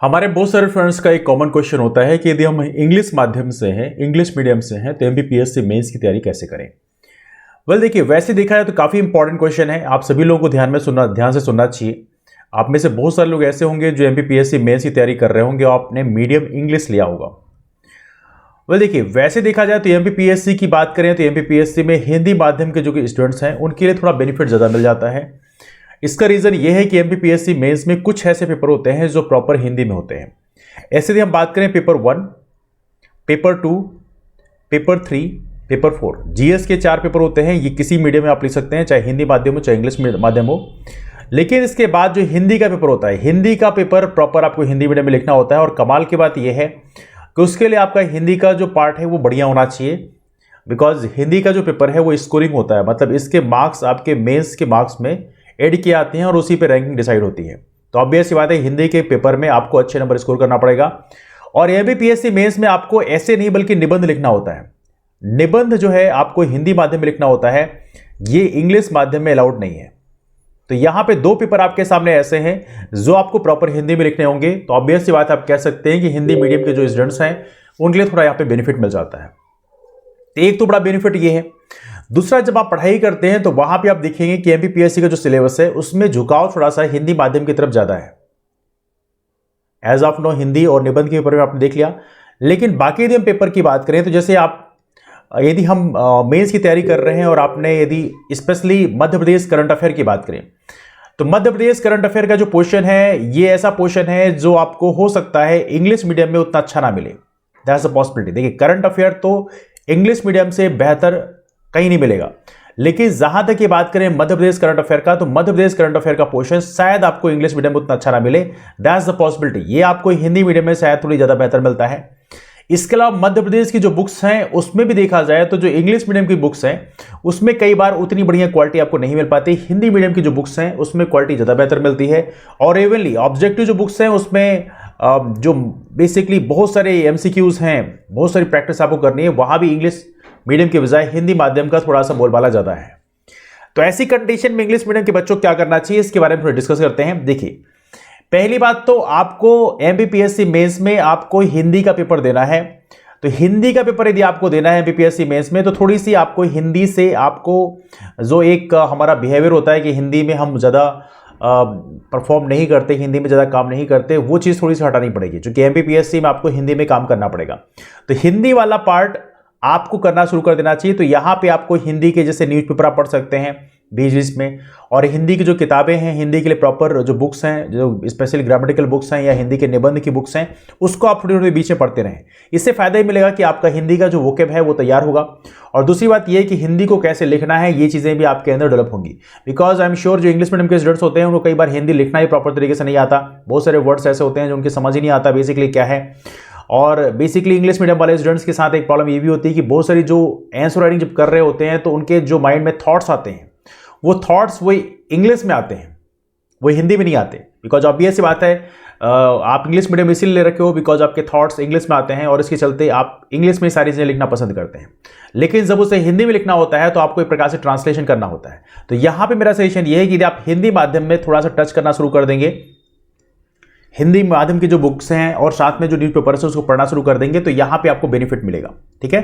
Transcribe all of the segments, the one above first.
हमारे बहुत सारे फ्रेंड्स का एक कॉमन क्वेश्चन होता है कि यदि हम इंग्लिश माध्यम से हैं, इंग्लिश मीडियम से हैं, तो एमबीपीएससी मेंस की तैयारी कैसे करें। देखिए, वैसे देखा जाए तो काफ़ी इंपॉर्टेंट क्वेश्चन है। आप सभी लोगों को ध्यान से सुनना चाहिए। आप में से बहुत सारे लोग ऐसे होंगे जो एमबीपीएससी मेंस की तैयारी कर रहे होंगे और आपने मीडियम इंग्लिश लिया होगा। देखिए, वैसे देखा जाए तो एमबीपीएससी की बात करें तो एमबीपीएससी में हिंदी माध्यम के जो कि स्टूडेंट्स हैं उनके लिए थोड़ा बेनिफिट ज़्यादा मिल जाता है। इसका रीज़न ये है कि एमपीपीएससी मेंस में कुछ ऐसे पेपर होते हैं जो प्रॉपर हिंदी में होते हैं। ऐसे यदि हम बात करें paper 1, paper 2, paper 3, paper 4, GS के 4 पेपर होते हैं। ये किसी मीडियम में आप लिख सकते हैं, चाहे हिंदी माध्यम हो चाहे इंग्लिश माध्यम हो। लेकिन इसके बाद जो हिंदी का पेपर होता है, हिंदी का पेपर प्रॉपर आपको हिंदी मीडियम में लिखना होता है। और कमाल की बात यह है कि उसके लिए आपका हिंदी का जो पार्ट है वो बढ़िया होना चाहिए, बिकॉज हिंदी का जो पेपर है वो स्कोरिंग होता है। मतलब इसके मार्क्स आपके मेंस के मार्क्स में ऐड किए आते हैं और उसी पे रैंकिंग डिसाइड होती है। तो ऑब्वियस सी बात है, हिंदी के पेपर में आपको अच्छे नंबर स्कोर करना पड़ेगा। और एमबीपीएससी मेंस में आपको ऐसे नहीं बल्कि निबंध लिखना होता है। निबंध जो है आपको हिंदी माध्यम में लिखना होता है, ये इंग्लिश माध्यम में अलाउड नहीं है। तो यहां पे 2 पेपर आपके सामने ऐसे हैं जो आपको प्रॉपर हिंदी में लिखने होंगे। तो ऑब्वियस सी बात आप कह सकते हैं कि हिंदी मीडियम के जो स्टूडेंट्स हैं उनके लिए थोड़ा यहां पे बेनिफिट मिल जाता है। एक तो बड़ा बेनिफिट ये है। दूसरा, जब आप पढ़ाई करते हैं तो वहां पे आप देखेंगे कि एमपीपीएससी का जो सिलेबस है उसमें झुकाव थोड़ा सा हिंदी माध्यम की तरफ ज्यादा है। एज ऑफ नो हिंदी और निबंध के पेपर में आपने देख लिया। लेकिन बाकी यदि हम पेपर की बात करें तो जैसे यदि हम मेंस की तैयारी कर रहे हैं और आपने यदि specially Madhya Pradesh current affair की बात करें तो मध्य प्रदेश करंट अफेयर का जो पोर्शन है ये ऐसा पोर्शन है जो आपको हो सकता है इंग्लिश मीडियम में उतना अच्छा ना मिले। That's a possibility. देखिए, करंट अफेयर तो इंग्लिश मीडियम से बेहतर कहीं नहीं मिलेगा। लेकिन जहां तक ये बात करें मध्य प्रदेश करंट अफेयर का, तो मध्य प्रदेश करंट अफेयर का पोर्शन शायद आपको इंग्लिश मीडियम में उतना अच्छा ना मिले। That's the possibility. ये आपको हिंदी मीडियम में शायद थोड़ी ज्यादा बेहतर मिलता है। इसके अलावा मध्य प्रदेश की जो बुक्स हैं उसमें भी देखा जाए तो जो इंग्लिश मीडियम की बुक्स हैं उसमें कई बार उतनी बढ़िया क्वालिटी आपको नहीं मिल पाती। हिंदी मीडियम की जो बुक्स हैं उसमें क्वालिटी ज़्यादा बेहतर मिलती है। और इवनली ऑब्जेक्टिव जो बुक्स हैं उसमें जो बेसिकली बहुत सारे एमसीक्यूज हैं, बहुत सारी प्रैक्टिस आपको करनी है, वहां भी इंग्लिश मीडियम के बजाय हिंदी माध्यम का थोड़ा सा बोलबाला ज़्यादा है। तो ऐसी कंडीशन में इंग्लिश मीडियम के बच्चों को क्या करना चाहिए, इसके बारे में थोड़ा डिस्कस करते हैं। देखिए, पहली बात तो आपको एमपीपीएससी मेंस में आपको हिंदी का पेपर देना है। तो हिंदी का पेपर यदि आपको देना है एमपीपीएससी मेंस में तो थोड़ी सी आपको हिंदी से आपको जो एक हमारा बिहेवियर होता है कि हिंदी में हम ज़्यादा परफॉर्म नहीं करते, हिंदी में ज़्यादा काम नहीं करते, वो चीज़ थोड़ी सी हटानी पड़ेगी, क्योंकि एमपीपीएससी में आपको हिंदी में काम करना पड़ेगा। तो हिंदी वाला पार्ट आपको करना शुरू कर देना चाहिए। तो यहाँ पे आपको हिंदी के जैसे न्यूज़पेपर आप पढ़ सकते हैं बीच बीच में, और हिंदी की जो किताबें हैं, हिंदी के लिए प्रॉपर जो बुक्स हैं, जो स्पेशली ग्रामेटिकल बुक्स हैं या हिंदी के निबंध की बुक्स हैं, उसको आप थोड़ी थोड़ी बीच में पढ़ते रहें। इससे फायदा ही मिलेगा कि आपका हिंदी का जो वोकेब है वो तैयार होगा। और दूसरी बात यह है कि हिंदी को कैसे लिखना है ये चीज़ें भी आपके अंदर डेवलप होंगी। बिकॉज आई एम श्योर जो इंग्लिश मीडियम के स्टूडेंट्स होते हैं उनको कई बार हिंदी लिखना ही प्रॉपर तरीके से नहीं आता। बहुत सारे वर्ड्स ऐसे होते हैं जो उनकी समझ ही नहीं आता बेसिकली क्या है। और बेसिकली इंग्लिश मीडियम वाले स्टूडेंट्स के साथ एक प्रॉब्लम ये भी होती है कि बहुत सारी जो आंसर राइटिंग जब कर रहे होते हैं तो उनके जो माइंड में थॉट्स आते हैं वो थॉट्स वो इंग्लिश में आते हैं, वो हिंदी में नहीं आते। बिकॉज ऑब्वियस सी बात है, आप इंग्लिश मीडियम इसीलिए ले रखे हो बिकॉज आपके थॉट्स इंग्लिश में आते हैं और इसके चलते आप इंग्लिश में सारी चीज़ें लिखना पसंद करते हैं। लेकिन जब उसे हिंदी में लिखना होता है तो आपको एक प्रकार से ट्रांसलेशन करना होता है। तो यहाँ पे मेरा सजेशन ये है कि यदि आप हिंदी माध्यम में थोड़ा सा टच करना शुरू कर देंगे, हिंदी माध्यम की जो बुक्स हैं और साथ में जो न्यूज़पेपर्स है उसको पढ़ना शुरू कर देंगे, तो यहाँ पे आपको बेनिफिट मिलेगा। ठीक है,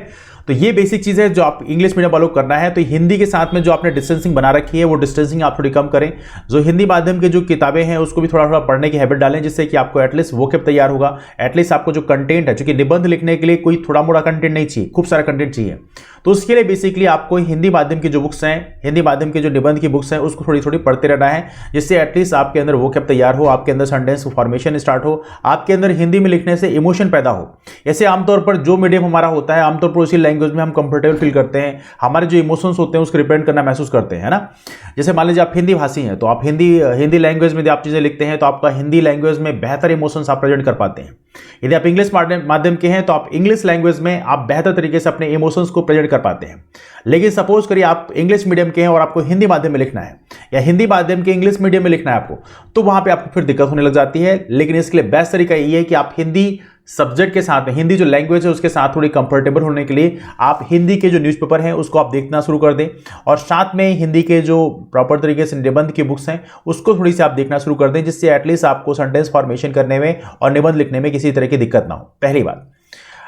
तो ये बेसिक चीज़ है जो आप इंग्लिश मीडियम वालों को करना है। तो हिंदी के साथ में जो आपने डिस्टेंसिंग बना रखी है वो डिस्टेंसिंग आप थोड़ी कम करें। जो हिंदी माध्यम की जो किताबें हैं उसको भी थोड़ा थोड़ा पढ़ने की हैबिट डालें, जिससे कि आपको एटलीस्ट वोकेब तैयार होगा। एटलीस्ट आपको जो कंटेंट है, क्योंकि निबंध लिखने के लिए कोई थोड़ा मोड़ा कंटेंट नहीं चाहिए, खूब सारा कंटेंट चाहिए। तो उसके लिए बेसिकली आपको हिंदी माध्यम की जो बुक्स हैं, हिंदी माध्यम के जो निबंध की बुक्स हैं उसको थोड़ी थोड़ी पढ़ते रहना है, जिससे एटलीस्ट आपके अंदर वोकेब तैयार हो, आपके अंदर सेंटेंस फॉर्मेशन स्टार्ट हो, आपके अंदर हिंदी में लिखने से इमोशन पैदा हो। ऐसे आमतौर पर जो मीडियम हमारा होता है आमतौर पर उसी लैंग्वेज में हम कंफर्टेबल फील करते हैं, हमारे जो इमोशंस होते हैं उसको रिप्रेजेंट करना महसूस करते हैं, है ना। जैसे मान लीजिए आप हिंदी भाषी हैं तो आप हिंदी लैंग्वेज में आप चीज़ें लिखते हैं तो आपका हिंदी लैंग्वेज में बेहतर इमोशंस आप प्रेजेंट कर पाते हैं। यदि आप इंग्लिश माध्यम के हैं तो आप इंग्लिश लैंग्वेज में आप बेहतर तरीके से अपने इमोशंस को प्रेजेंट कर पाते हैं। लेकिन सपोज करिए आप इंग्लिश मीडियम के हैं और आपको हिंदी माध्यम में लिखना है या हिंदी माध्यम के इंग्लिश मीडियम में लिखना है आपको, तो वहां पे आपको फिर दिक्कत होने लग जाती है। लेकिन इसके लिए बेस्ट तरीका ये है कि आप हिंदी सब्जेक्ट के साथ में, हिंदी जो लैंग्वेज है उसके साथ थोड़ी कंफर्टेबल होने के लिए आप हिंदी के जो न्यूज़पेपर हैं उसको आप देखना शुरू कर दें, और साथ में हिंदी के जो प्रॉपर तरीके से निबंध की बुक्स हैं उसको थोड़ी सी आप देखना शुरू कर दें, जिससे एटलीस्ट आपको सेंटेंस फॉर्मेशन करने में और निबंध लिखने में किसी तरह की दिक्कत ना हो। पहली बात।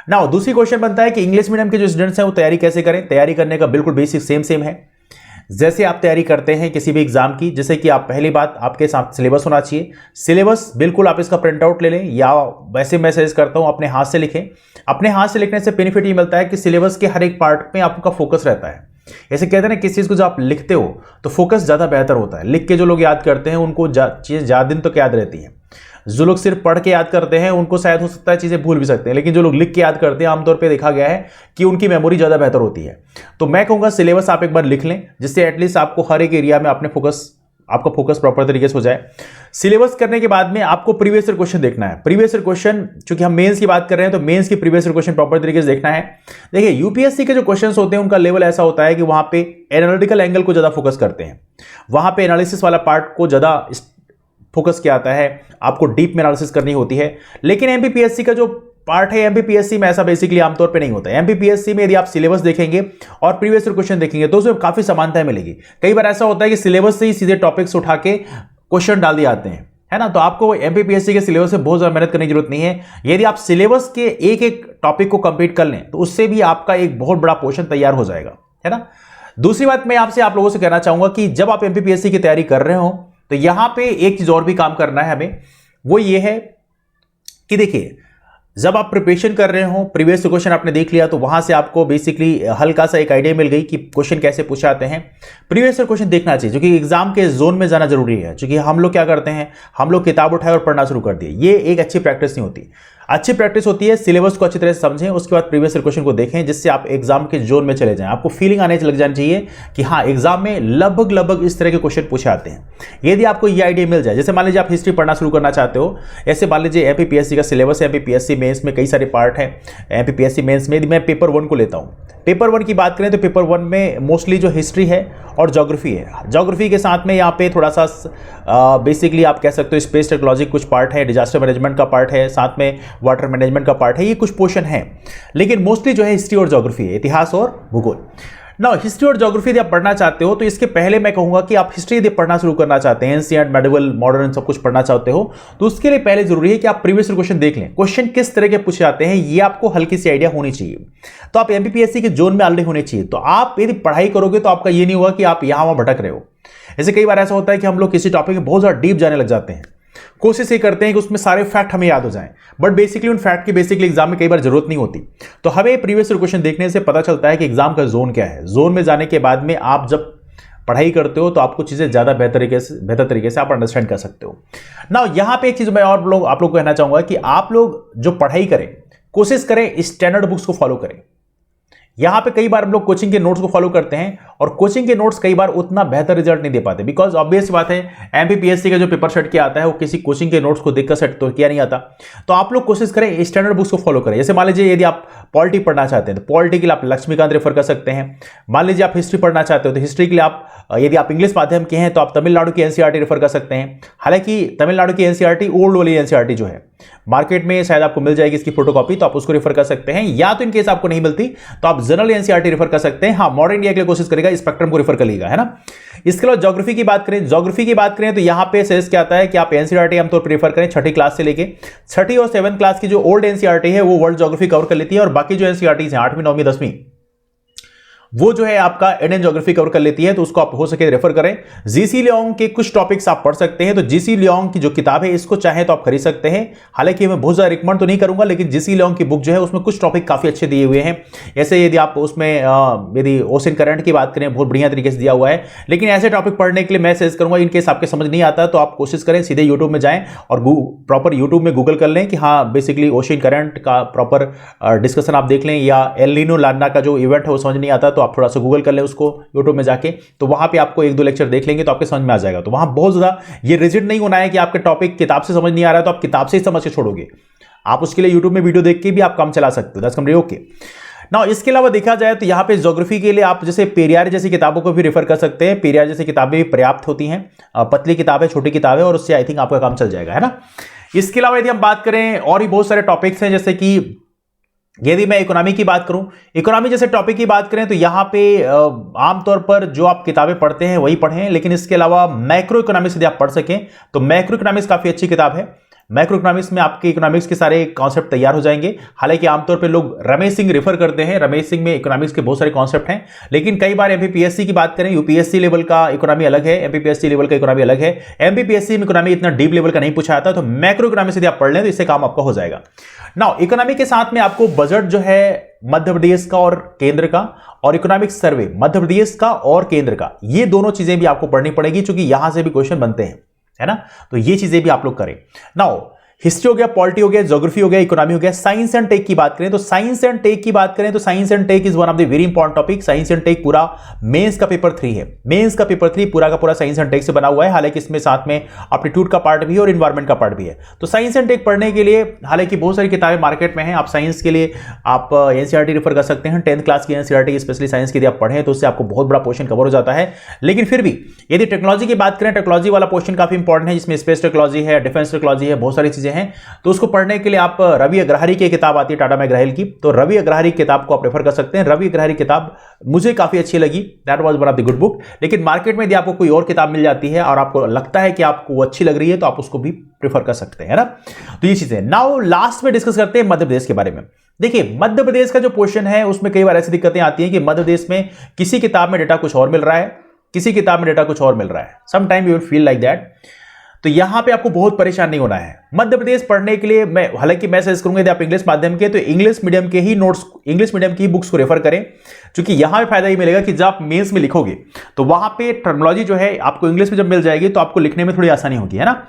नाउ दूसरी क्वेश्चन बनता है कि इंग्लिश मीडियम के जो स्टूडेंट्स हैं वो तैयारी कैसे करें। तैयारी करने का बिल्कुल बेसिक सेम है जैसे आप तैयारी करते हैं किसी भी एग्जाम की। जैसे कि आप, पहली बात, आपके साथ सिलेबस होना चाहिए। सिलेबस बिल्कुल आप इसका प्रिंट आउट ले लें, या वैसे मैं सजेस्ट करता हूं अपने हाथ से लिखें। अपने हाथ से लिखने से बेनिफिट ये मिलता है कि सिलेबस के हर एक पार्ट में आपका फोकस रहता है। ऐसे कहते हैं ना, किसी चीज़ को जब आप लिखते हो तो फोकस ज़्यादा बेहतर होता है। लिख के जो लोग याद करते हैं उनको चीज़ें ज़्यादा दिन तक याद रहती हैं। जो लोग सिर्फ पढ़ के याद करते हैं उनको शायद हो सकता है चीज़ें भूल भी सकते हैं, लेकिन जो लोग लिख के याद करते हैं आमतौर पे देखा गया है कि उनकी मेमोरी ज़्यादा बेहतर होती है। तो मैं कहूँगा सिलेबस आप एक बार लिख लें, जिससे एटलीस्ट आपको हर एक एरिया में आपका फोकस प्रॉपर तरीके से हो जाए। सिलेबस करने के बाद में आपको प्रीवियस ईयर क्वेश्चन देखना है। प्रीवियस ईयर क्वेश्चन, चूंकि हम मेंस की बात कर रहे हैं तो मेंस की प्रीवियस ईयर क्वेश्चन प्रॉपर तरीके से देखना है। देखिए, यूपीएससी के जो क्वेश्चंस होते हैं उनका लेवल ऐसा होता है कि वहां पे एनालिटिकल एंगल को ज्यादा फोकस करते हैं, वहां पे एनालिसिस वाला पार्ट को ज्यादा फोकस किया जाता है, आपको डीप में एनालिसिस करनी होती है। लेकिन एमपीपीएससी का जो पार्ट है, एमपीपीएससी में ऐसा बेसिकली आमतौर पे नहीं होता है। एमपीपीएससी में यदि आप सिलेबस देखेंगे और प्रीवियस ईयर क्वेश्चन देखेंगे तो उसमें काफी समानताएं मिलेगी। कई बार ऐसा होता है कि सिलेबस से ही सीधे टॉपिक्स उठा के क्वेश्चन डाल दिए जाते हैं, है ना। तो आपको एमपीपीएससी के सिलेबस से बहुत ज्यादा मेहनत करने की जरूरत नहीं है। यदि आप सिलेबस के एक एक टॉपिक को कंप्लीट कर लें तो उससे भी आपका एक बहुत बड़ा पोर्शन तैयार हो जाएगा, है ना। दूसरी बात मैं आपसे आप लोगों से कहना चाहूंगा कि जब आप एमपीपीएससी की तैयारी कर रहे हो तो यहां पे एक चीज और भी काम करना है हमें, वो ये है कि देखिए, जब आप प्रिपरेशन कर रहे हो, प्रीवियस क्वेश्चन आपने देख लिया तो वहां से आपको बेसिकली हल्का सा एक आइडिया मिल गई कि क्वेश्चन कैसे पूछे जाते हैं। प्रीवियस क्वेश्चन देखना चाहिए, क्योंकि एग्जाम के जोन में जाना जरूरी है। क्योंकि हम लोग क्या करते हैं, हम लोग किताब उठाए और पढ़ना शुरू कर दिए, ये एक अच्छी प्रैक्टिस नहीं होती। अच्छी प्रैक्टिस होती है सिलेबस को अच्छी तरह से समझें, उसके बाद प्रीवियस क्वेश्चन को देखें, जिससे आप एग्जाम के जोन में चले जाएं। आपको फीलिंग आने लग जानी चाहिए कि हाँ, एग्जाम में लगभग इस तरह के क्वेश्चन पूछे आते हैं। यदि आपको ये आइडिया मिल जाए, जैसे मान लीजिए आप हिस्ट्री पढ़ना शुरू करना चाहते हो, ऐसे मान लीजिए एमपीपीएससी का सिलेबस है, एमपीपीएससी मेंस में कई सारे पार्ट हैं। एमपीपीएससी मेंस में मैं पेपर 1 को लेता हूँ। पेपर 1 की बात करें तो पेपर 1 में मोस्टली जो हिस्ट्री है और ज्योग्राफी है। ज्योग्राफी के साथ में यहाँ पे थोड़ा सा बेसिकली आप कह सकते हो स्पेस टेक्नोलॉजी कुछ पार्ट है, डिजास्टर मैनेजमेंट का पार्ट है, साथ में वाटर मैनेजमेंट का पार्ट है, ये कुछ पोर्शन है। लेकिन मोस्टली जो है हिस्ट्री और ज्योग्राफी है, इतिहास और भूगोल। ना हिस्ट्री और ज्योग्राफी यदि आप पढ़ना चाहते हो तो इसके पहले मैं कहूंगा कि आप हिस्ट्री यदि पढ़ना शुरू करना चाहते हैं, एंशिएंट, मेडिवल, मॉडर्न सब कुछ पढ़ना चाहते हो, तो उसके लिए पहले जरूरी है कि आप प्रीवियस क्वेश्चन देख लें। क्वेश्चन किस तरह के पूछे जाते हैं ये आपको हल्की सी आइडिया होनी चाहिए। तो आप एमपीपीएससी के जोन में ऑलरेडी होने चाहिए। तो आप यदि पढ़ाई करोगे तो आपका ये नहीं होगा कि आप यहां वहां भटक रहे हो। ऐसे कई बार ऐसा होता है कि हम लोग किसी टॉपिक में बहुत ज्यादा डीप जाने लग जाते हैं, कोशिश ये करते हैं कि उसमें सारे फैक्ट हमें याद हो जाएं, बट बेसिकली उन फैक्ट की बेसिकली एग्जाम में कई बार जरूरत नहीं होती। तो हमें प्रीवियस क्वेश्चन देखने से पता चलता है कि एग्जाम का जोन क्या है। जोन में जाने के बाद में आप जब पढ़ाई करते हो तो आपको चीजें ज्यादा बेहतर तरीके से आप अंडरस्टैंड कर सकते हो ना। यहां पे एक चीज मैं और आप लोग को कहना चाहूंगा कि आप लोग जो पढ़ाई करें, कोशिश करें स्टैंडर्ड बुक्स को फॉलो करें। यहां पे कई बार हम लोग कोचिंग के नोट्स को फॉलो करते हैं और कोचिंग के नोट्स कई बार उतना बेहतर रिजल्ट नहीं दे पाते, बिकॉज ऑब्वियस बात है एमपीपीएससी का जो पेपर सेट किया आता है वो किसी कोचिंग के नोट्स को देखकर सेट तो किया नहीं आता। तो आप लोग कोशिश करें स्टैंडर्ड बुक्स को फॉलो करें। जैसे मान लीजिए यदि आप पॉलिटी पढ़ना चाहते हैं तो पॉलिटी के लिए आप लक्ष्मीकांत रेफर कर सकते हैं। मान लीजिए आप हिस्ट्री पढ़ना चाहते हो तो हिस्ट्री के लिए आप, यदि आप इंग्लिश माध्यम के हैं तो आप तमिलनाडु की एनसीईआरटी रेफर कर सकते हैं। हालांकि तमिलनाडु की एनसीईआरटी ओल्ड वाली एनसीईआरटी जो है मार्केट में शायद आपको मिल जाएगी इसकी फोटोकॉपी, तो आप उसको रेफर कर सकते हैं। या तो इनकेस आपको नहीं मिलती तो आप जनरल एनसीईआरटी रेफर कर सकते हैं। हाँ, मॉडर्न इंडिया के लिए कोशिश करेगा स्पेक्ट्रम को रेफर कर लेगा, है ना। इसके अलावा ज्योग्राफी की बात करें तो यहां पे सजेस्ट क्या आता है कि आप एनसीईआरटी आमतौर पर रेफर करें। छठी क्लास से लेके छठी और 7th क्लास की जो ओल्ड एनसीईआरटी है वो वर्ल्ड ज्योग्राफी कवर कर लेती है, और बाकी जो एनसीईआरटी है 8वीं 9वीं 10वीं वो जो है आपका इंडियन ज्योग्राफी कवर कर लेती है। तो उसको आप हो सके रेफर करें। जीसी लियोंग के कुछ टॉपिक्स आप पढ़ सकते हैं। तो जीसी लियोंग की जो किताब है इसको चाहे तो आप खरीद सकते हैं। हालांकि मैं बहुत ज्यादा रिकमेंड तो नहीं करूंगा, लेकिन जीसी लियोंग की बुक जो है उसमें कुछ टॉपिक काफी अच्छे दिए हुए हैं। ऐसे यदि आप उसमें यदि ओशन करंट की बात करें बहुत बढ़िया तरीके से दिया हुआ है। लेकिन ऐसे टॉपिक पढ़ने के लिए मैं सजेस्ट करूंगा, इनकेस आपके समझ नहीं आता तो आप कोशिश करें सीधे यूट्यूब में जाएं और प्रॉपर यूट्यूब में गूगल कर लें कि हाँ बेसिकली ओशन करंट का प्रॉपर डिस्कशन आप देख लें, या एल नीनो लाना का जो इवेंट है वो समझ नहीं आता तो आप थोड़ा सा गूगल कर लें उसको यूट्यूब में जाके। तो वहां पे आपको 1-2 लेक्चर देख लेंगे तो आपके समझ में आ जाएगा। तो वहां बहुत ज्यादा ये रिजिड नहीं होना है कि आपके टॉपिक किताब से समझ नहीं आ रहा है तो आप किताब से ही समझ के छोड़ोगे। आप उसके लिए यूट्यूब में वीडियो देख के भी आप काम चला सकते हो। That's completely okay. नाउ इसके अलावा देखा जाए तो यहाँ पे ज्योग्राफी के लिए आप जैसे पेरियार जैसी किताबों को भी रेफर कर सकते हैं। पेरियार जैसी किताबें भी पर्याप्त होती हैं, पतली किताब है, छोटी किताब है, और उससे आई थिंक आपका काम चल जाएगा, है ना। इसके अलावा यदि हम बात करें और भी बहुत सारे टॉपिक्स हैं, जैसे कि यदि मैं इकोनॉमी की बात करूं, इकोनॉमी जैसे टॉपिक की बात करें तो यहां पे आमतौर पर जो आप किताबें पढ़ते हैं वही पढ़ें, लेकिन इसके अलावा मैक्रो इकोनॉमिक्स यदि आप पढ़ सकें तो मैक्रो इकोनॉमिक्स काफी अच्छी किताब है। मैक्रो इकोनॉमिक्स में आपके इकोनॉमिक्स के सारे कॉन्सेप्ट तैयार हो जाएंगे। हालांकि आमतौर पे लोग रमेश सिंह रेफर करते हैं, रमेश सिंह में इकोनॉमिक्स के बहुत सारे कॉन्सेप्ट हैं, लेकिन कई बार एमपीपीएससी की बात करें, यूपीएससी लेवल का इकोनॉमी अलग है, एमपीपीएससी लेवल का इकोनॉमी अलग है। एमपीपीएससी में इकोनॉमी इतना डीप लेवल का नहीं पूछा जाता, तो मैक्रो इकोनॉमिक्स यदि आप पढ़ लें तो इससे काम आपका हो जाएगा। नाउ इकोनॉमी के साथ में आपको बजट जो है मध्य प्रदेश का और केंद्र का, और इकोनॉमिक सर्वे मध्य प्रदेश का और केंद्र का, ये दोनों चीजें भी आपको पढ़नी पड़ेगी, क्योंकि यहां से भी क्वेश्चन बनते हैं, है ना। तो ये चीजें भी आप लोग करें। नाउ हिस्ट्री हो गया, पॉलिटी हो गया, ज्योग्राफी हो गया, इकोनॉमी हो गया। साइंस एंड टेक की बात करें तो साइंस एंड टेक की बात करें तो science and tech is one of the very important topic. Science and tech पूरा मेंस का पेपर 3 है, मेंस का पेपर 3 पूरा का पूरा साइंस एंड टेक से बना हुआ है। हालांकि इसमें साथ में एप्टीट्यूड का पार्ट भी है और एनवायरमेंट का पार्ट भी है। तो साइंस एंड टेक पढ़ने के लिए हालांकि बहुत सारी किताबें मार्केट में हैं, आप साइंस के लिए आप एनसीईआरटी रेफर कर सकते हैं। 10th क्लास की एनसीईआरटी स्पेशली साइंस की यदि आप पढ़ें तो उससे आपको बहुत बड़ा पोर्शन कवर हो जाता है। लेकिन फिर भी यदि टेक्नोलॉजी की बात करें, टेक्नोलॉजी वाला पोर्शन काफी इंपॉर्टेंट है, जिसमें स्पेस टेक्नोलॉजी है, डिफेंस टेक्नोलॉजी है, बहुत सारी चीजें हैं। तो उसको पढ़ने के लिए आप रवि अग्रहारी की किताब आती है टाटा मैकग्रा-हिल की, तो रवि अग्रहारी की किताब को आप रेफर कर सकते हैं। रवि अग्रहारी किताब मुझे काफी अच्छी लगी, that was one of the good book. लेकिन मार्केट में यदि आपको कोई और किताब मिल जाती है और आपको लगता है कि आपको अच्छी लग रही है तो आप उसको भी प्रेफर कर सकते हैं, है ना। तो ये चीजें नाउ लास्ट में डिस्कस करते हैं मध्य प्रदेश के बारे में। देखिए मध्य प्रदेश का जो क्वेश्चन है उसमें कई बार ऐसी दिक्कतें आती हैं कि मध्य प्रदेश में किसी किताब में डेटा कुछ और मिल रहा है, किसी किताब में डेटा कुछ और मिल रहा है। Some time you will feel like that. तो यहां पे आपको बहुत परेशान नहीं होना है। मध्य प्रदेश पढ़ने के लिए मैं हालांकि मैं सजेस्ट करूंगा यदि आप इंग्लिश माध्यम के तो इंग्लिश मीडियम के ही नोट्स, इंग्लिश मीडियम की बुक्स को रेफर करें, क्योंकि यहां पे फायदा ये मिलेगा कि जब आप मेंस में लिखोगे तो वहां पे टर्मिनोलॉजी जो है आपको इंग्लिश में जब मिल जाएगी तो आपको लिखने में थोड़ी आसानी होगी, है ना।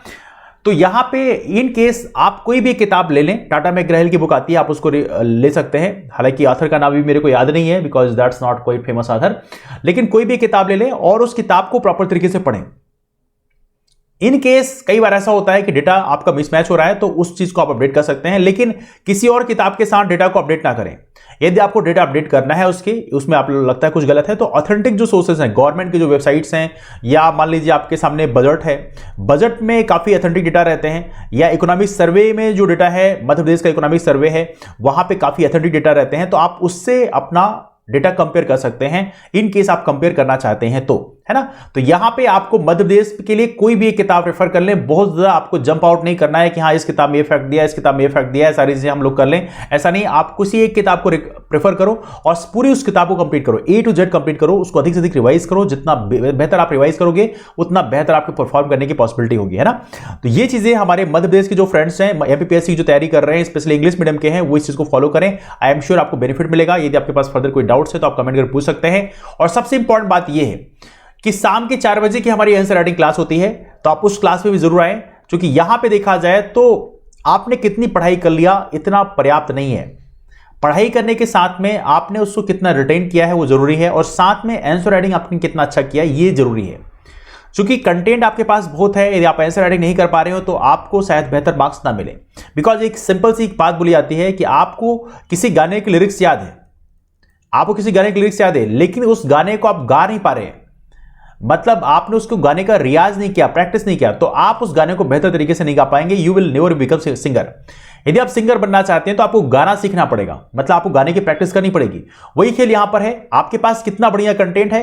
तो यहां पे इन केस आप कोई भी किताब ले लें, टाटा मैकग्रा-हिल की बुक आती है, आप उसको ले सकते हैं। हालांकि ऑथर का नाम भी मेरे को याद नहीं है because that's not quite famous author, लेकिन कोई भी किताब ले लें और उस किताब को प्रॉपर तरीके से पढ़ें। इन केस कई बार ऐसा होता है कि डेटा आपका मिसमैच हो रहा है तो उस चीज को आप अपडेट कर सकते हैं, लेकिन किसी और किताब के साथ डेटा को अपडेट ना करें। यदि आपको डेटा अपडेट करना है उसमें आप लगता है कुछ गलत है तो ऑथेंटिक जो सोर्सेज हैं, गवर्नमेंट के जो वेबसाइट्स हैं, या मान लीजिए आपके सामने बजट है, बजट में काफी ऑथेंटिक डेटा रहते हैं, या इकोनॉमिक सर्वे में जो डेटा है, मध्य प्रदेश का इकोनॉमिक सर्वे है, वहां पे काफी ऑथेंटिक डेटा रहते हैं, तो आप उससे अपना डेटा कंपेयर कर सकते हैं इन केस आप कंपेयर करना चाहते हैं तो, है ना। तो यहां पे आपको मध्य प्रदेश के लिए कोई भी एक किताब रेफर कर लें, बहुत ज्यादा आपको जंप आउट नहीं करना है कि हाँ इस किताब में ये फैक्ट दिया है, इस किताब में ये फैक्ट दिया है, सारी चीजें हम लोग कर लें, ऐसा नहीं। आप किसी एक किताब को प्रेफर करो और पूरी उस किताब को कंप्लीट करो, A to Z कंप्लीट करो, उसको अधिक से अधिक रिवाइज करो। जितना बेहतर आप रिवाइज करोगे उतना बेहतर आपको परफॉर्म करने की पॉसिबिलिटी होगी, है ना। तो ये चीजें हमारे मध्य प्रदेश के जो फ्रेंड्स हैं, एमपीपीएससी की जो तैयारी कर रहे हैं, स्पेशली इंग्लिश मीडियम के हैं, वो इस चीज को फॉलो करें। आई एम श्योर आपको बेनिफिट मिलेगा। यदि आपके पास फर्दर कोई डाउट्स है तो आप कमेंट करके पूछ सकते हैं। और सबसे इंपॉर्टेंट बात यह है कि शाम के 4 बजे की हमारी आंसर राइटिंग क्लास होती है, तो आप उस क्लास में भी जरूर आए, क्योंकि यहां पे देखा जाए तो आपने कितनी पढ़ाई कर लिया इतना पर्याप्त नहीं है। पढ़ाई करने के साथ में आपने उसको कितना रिटेन किया है वो जरूरी है, और साथ में आंसर राइटिंग आपने कितना अच्छा किया ये जरूरी है। क्योंकि कंटेंट आपके पास बहुत है, यदि आप आंसर राइटिंग नहीं कर पा रहे हो तो आपको शायद बेहतर मार्क्स ना मिले। बिकॉज एक सिंपल सी बात बोली जाती है कि आपको किसी गाने के लिरिक्स याद है, आपको किसी गाने के लिरिक्स याद है, लेकिन उस गाने को आप गा नहीं पा रहे हैं, मतलब आपने उसको गाने का रियाज नहीं किया, प्रैक्टिस नहीं किया, तो आप उस गाने को बेहतर तरीके से नहीं गा पाएंगे। You will never become singer. यदि आप सिंगर बनना चाहते हैं तो आपको गाना सीखना पड़ेगा, मतलब आपको गाने की प्रैक्टिस करनी पड़ेगी। वही खेल यहां पर है, आपके पास कितना बढ़िया कंटेंट है,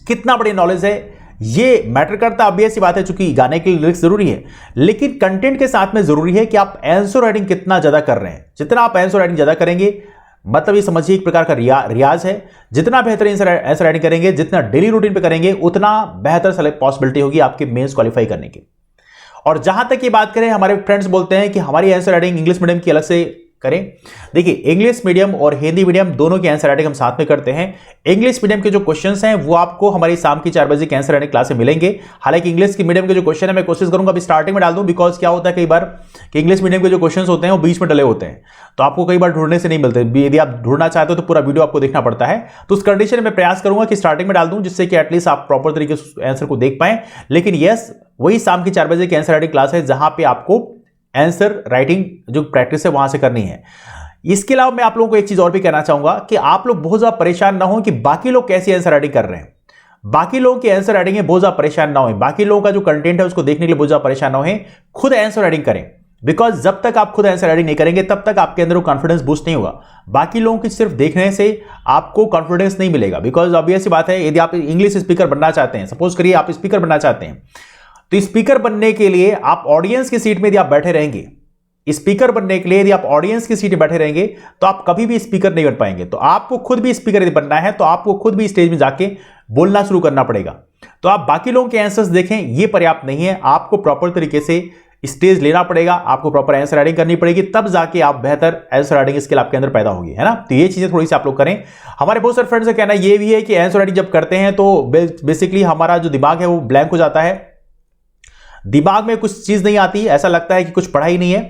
कितना बढ़िया नॉलेज है, ये मैटर करता है। ऑब्वियस सी बात है, चूंकि गाने के लिरिक्स जरूरी है, लेकिन कंटेंट के साथ में जरूरी है कि आप आंसर राइटिंग कितना ज्यादा कर रहे हैं। जितना आप आंसर राइटिंग ज्यादा करेंगे, मतलब ये समझिए एक प्रकार का रियाज है। जितना बेहतर आंसर राइटिंग करेंगे, जितना डेली रूटीन पे करेंगे, उतना बेहतर पॉसिबिलिटी होगी आपके मेंस क्वालिफाई करने की। और जहां तक ये बात करें, हमारे फ्रेंड्स बोलते हैं कि हमारी आंसर राइटिंग इंग्लिश मीडियम की अलग से करें। देखिए इंग्लिश मीडियम और हिंदी मीडियम दोनों की आंसर राइटिंग हम साथ में करते हैं। इंग्लिश मीडियम के जो क्वेश्चंस हैं वो आपको हमारी शाम की 4 बजे की आंसर राइटिंग क्लास में मिलेंगे। हालांकि इंग्लिश की मीडियम के जो क्वेश्चन है मैं कोशिश करूंगा अभी स्टार्टिंग में डाल दूं, बिकॉज क्या होता है कई बार कि इंग्लिश मीडियम के जो क्वेश्चन होते हैं वो बीच में डले होते हैं, तो आपको कई बार ढूंढने से नहीं मिलते। यदि आप ढूंढना चाहते हो तो पूरा वीडियो आपको देखना पड़ता है। तो उस कंडीशन में प्रयास करूंगा कि स्टार्टिंग में डाल दूं, जिससे कि एटलीस्ट आप प्रॉपर तरीके से आंसर को देख पाएं। लेकिन यस, वही शाम की 4 बजे की आंसर राइटिंग क्लास है जहां पे आपको आंसर राइटिंग जो प्रैक्टिस है वहां से करनी है। इसके अलावा मैं आप लोगों को एक चीज और भी कहना चाहूंगा कि आप लोग बहुत ज्यादा परेशान ना हो कि बाकी लोग कैसी आंसर राइटिंग कर रहे हैं। बाकी लोगों की आंसर राइटिंग में बहुत ज्यादा परेशान ना हो, बाकी लोगों का जो कंटेंट है उसको देखने के लिए बहुत ज्यादा परेशान ना हो, खुद आंसर राइटिंग करें। बिकॉज जब तक आप खुद आंसर राइटिंग नहीं करेंगे तब तक आपके अंदर वो कॉन्फिडेंस बूस्ट नहीं होगा। बाकी लोगों की सिर्फ देखने से आपको कॉन्फिडेंस नहीं मिलेगा। बिकॉज ऑब्वियस सी बात है, यदि आप इंग्लिश स्पीकर बनना चाहते हैं, सपोज करिए आप स्पीकर बनना चाहते हैं, तो स्पीकर बनने के लिए आप ऑडियंस की सीट में यदि आप बैठे रहेंगे, स्पीकर बनने के लिए यदि आप ऑडियंस की सीट में बैठे रहेंगे तो आप कभी भी स्पीकर नहीं बन पाएंगे। तो आपको खुद भी स्पीकर यदि बनना है तो आपको खुद भी स्टेज में जाके बोलना शुरू करना पड़ेगा। तो आप बाकी लोगों के आंसर्स देखें, ये पर्याप्त नहीं है, आपको प्रॉपर तरीके से स्टेज लेना पड़ेगा, आपको प्रॉपर आंसर राइटिंग करनी पड़ेगी, तब जाके आप बेहतर आंसर राइटिंग स्किल आपके अंदर पैदा होगी, है ना। तो ये चीजें थोड़ी सी आप लोग करें। हमारे बहुत सारे फ्रेंड्स का कहना ये भी है कि आंसर राइटिंग जब करते हैं तो बेसिकली हमारा जो दिमाग है वो ब्लैंक हो जाता है, दिमाग में कुछ चीज नहीं आती, ऐसा लगता है कि कुछ पढ़ा ही नहीं है।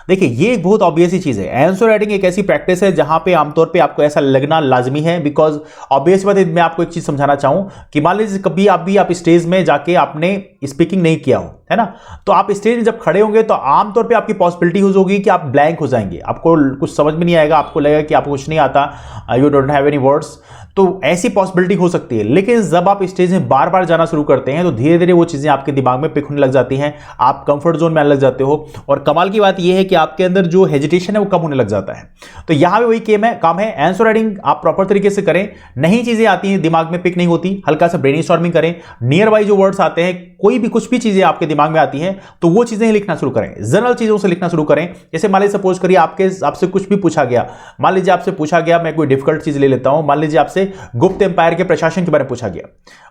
देखिए ये एक बहुत ऑब्वियस ही चीज है। आंसर राइटिंग एक ऐसी प्रैक्टिस है जहां पे आमतौर पे आपको ऐसा लगना लाजमी है। बिकॉज ऑब्वियस बात है, मैं आपको एक चीज समझाना चाहूं कि मान लीजिए कभी आप स्टेज में जाके आपने स्पीकिंग नहीं किया हो, है ना, तो आप स्टेज में जब खड़े होंगे तो आमतौर पे आपकी पॉसिबिलिटी होगी कि आप ब्लैंक हो जाएंगे, आपको कुछ समझ में नहीं आएगा, आपको लगेगा कि आपको कुछ नहीं आता, you don't have any words. तो ऐसी पॉसिबिलिटी हो सकती है। लेकिन जब आप स्टेज में बार बार जाना शुरू करते हैं तो धीरे धीरे वो चीजें आपके दिमाग में पिक होने लग जाती हैं, आप कंफर्ट जोन में आने लग जाते हो, और कमाल की बात यह है कि आपके अंदर जो हेजिटेशन है वो कम होने लग जाता है। तो यहां भी वही काम है, आंसर राइटिंग आप प्रॉपर तरीके से करें। नई चीजें आती हैं दिमाग में पिक नहीं होती, हल्का सा ब्रेनस्टॉर्मिंग करें, नियर बाय जो वर्ड्स आते हैं, कोई भी कुछ भी चीजें आपके दिमाग में आती हैं तो वो चीजें ही लिखना शुरू करें, जनरल चीजों से लिखना शुरू करें। जैसे मान लीजिए सपोज करिए आपसे कुछ भी पूछा गया, मान लीजिए आपसे पूछा गया, मैं कोई डिफिकल्ट चीज ले लेता हूं, मान लीजिए आपसे गुप्त एम्पायर के प्रशासन के बारे में पूछा गया।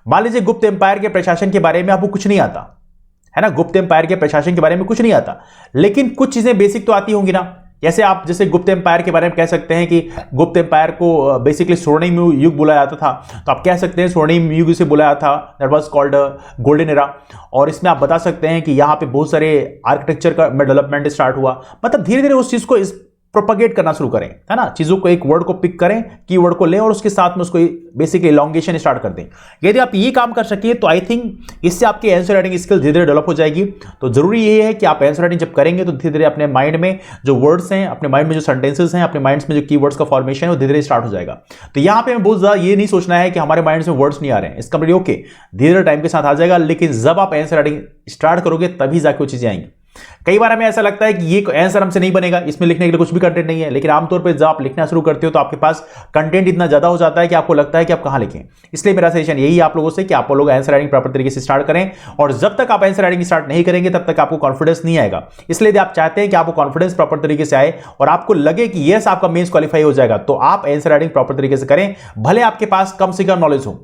मान लीजिए गुप्त एम्पायर के प्रशासन के बारे में आपको कुछ नहीं आता, है ना, गुप्त एम्पायर के प्रशासन के बारे में कुछ नहीं आता, लेकिन कुछ चीजें बेसिक तो आती होंगी ना। जैसे गुप्त एम्पायर के बारे में कह सकते हैं कि गुप्त एम्पायर को बेसिकली स्वर्णिम युग बुलाया जाता था, तो आप कह सकते हैं स्वर्णिम युग से बुलाया था, that was called golden era. और इसमें आप बता सकते हैं कि यहाँ पे बहुत सारे आर्किटेक्चर का डेवलपमेंट स्टार्ट हुआ। मतलब धीरे धीरे उस चीज को प्रोपगेट करना शुरू करें, है ना, चीजों को, एक वर्ड को पिक करें, कीवर्ड को लें और उसके साथ में उसको बेसिकली इलॉन्गेशन स्टार्ट कर दें। यदि आप ये काम कर सकिए तो आई थिंक इससे आपकी आंसर राइटिंग स्किल धीरे धीरे डेवलप हो जाएगी। तो जरूरी ये है कि आप आंसर राइटिंग जब करेंगे तो धीरे धीरे अपने माइंड में जो वर्ड्स हैं, अपने माइंड में जो सेंटेंसेस हैं, अपने माइंड में जो कीवर्ड्स का फॉर्मेशन है वो धीरे धीरे स्टार्ट हो जाएगा। तो यहाँ पे बहुत ज्यादा ये नहीं सोचना है कि हमारे माइंड में वर्ड्स नहीं आ रहे हैं, इसका मतलब ओके, धीरे धीरे टाइम के साथ आ जाएगा। लेकिन जब आप आंसर राइटिंग स्टार्ट करोगे तभी जाके वो चीजें आएंगी। कई बार हमें ऐसा लगता है कि ये आंसर हमसे नहीं बनेगा, इसमें लिखने के लिए कुछ भी कंटेंट नहीं है, लेकिन आमतौर पर जब आप लिखना शुरू करते हो तो आपके पास कंटेंट इतना ज्यादा हो जाता है कि आपको लगता है कि आप कहां लिखें। इसलिए मेरा सजेशन यही है आप लोगों से कि आप लोग आंसर राइटिंग प्रॉपर तरीके से स्टार्ट करें, और जब तक आप आंसर राइटिंग स्टार्ट नहीं करेंगे तब तक आपको कॉन्फिडेंस नहीं आएगा। इसलिए यदि आप चाहते हैं कि आपको कॉन्फिडेंस प्रॉपर तरीके से आए और आपको लगे कि यस आपका मेंस क्वालिफाई हो जाएगा, तो आप आंसर राइटिंग प्रॉपर तरीके से करें, भले आपके पास कम से कम नॉलेज हो।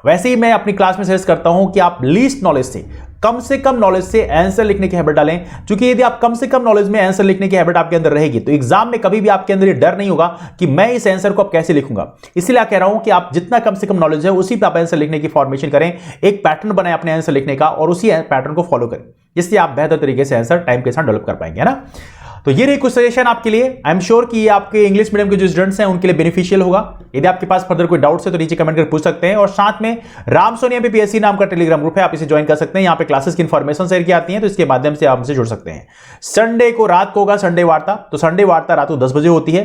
वैसे ही मैं अपनी क्लास में सजेस्ट करता हूं कि आप लीस्ट नॉलेज से कम नॉलेज से आंसर लिखने की हैबिट डालें, क्योंकि यदि आप कम से कम नॉलेज में आंसर लिखने की हैबिट आपके अंदर रहेगी तो एग्जाम में कभी भी आपके अंदर ये डर नहीं होगा कि मैं इस आंसर को अब कैसे लिखूंगा। इसीलिए कह रहा हूं कि आप जितना कम से कम नॉलेज है उसी पे आप आंसर लिखने की फॉर्मेशन करें, एक पैटर्न बनाएं अपने आंसर लिखने का और उसी पैटर्न को फॉलो करें, जिससे आप बेहतर तरीके से आंसर टाइम के साथ डेवलप कर पाएंगे, है ना। तो ये रही कुछ सजेशन आपके लिए। आई एम श्योर कि ये आपके इंग्लिश मीडियम के जो स्टूडेंट्स हैं उनके लिए बेनिफिशियल होगा। यदि आपके पास फर्दर कोई डाउट्स है तो नीचे कमेंट कर पूछ सकते हैं। और साथ में राम सोनी MPPSC नाम का टेलीग्राम ग्रुप है, आप इसे ज्वाइन कर सकते हैं। यहाँ पे क्लासेस की इंफॉर्मेशन शेयर की आती है, तो इसके माध्यम से आप हमसे जुड़ सकते हैं। संडे को रात को होगा संडे वार्ता, तो संडे वार्ता रात को 10 बजे होती है।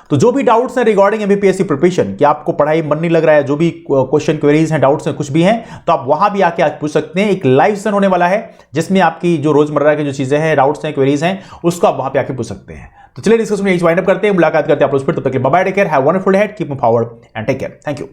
तो जो भी डाउट्स हैं रिगार्डिंग MPPSC प्रिपरेशन, कि आपको पढ़ाई मन नहीं लग रहा है, जो भी क्वेश्चन क्वेरीज हैं, डाउट्स हैं, कुछ भी हैं, तो आप वहां भी आके आज पूछ सकते हैं। एक लाइव सेशन होने वाला है जिसमें आपकी जो रोजमर्रा की जो चीजें हैं, डाउट्स हैं, क्वेरीज हैं, उसको आप वहां पे आके पूछ सकते हैं। तो चलिए डिस्कशन में वाइंड अप करते हैं, मुलाकात करते हैं आप लोग फिर। तब तक bye bye, take care, have wonderful day, keep moving forward and take care, thank you.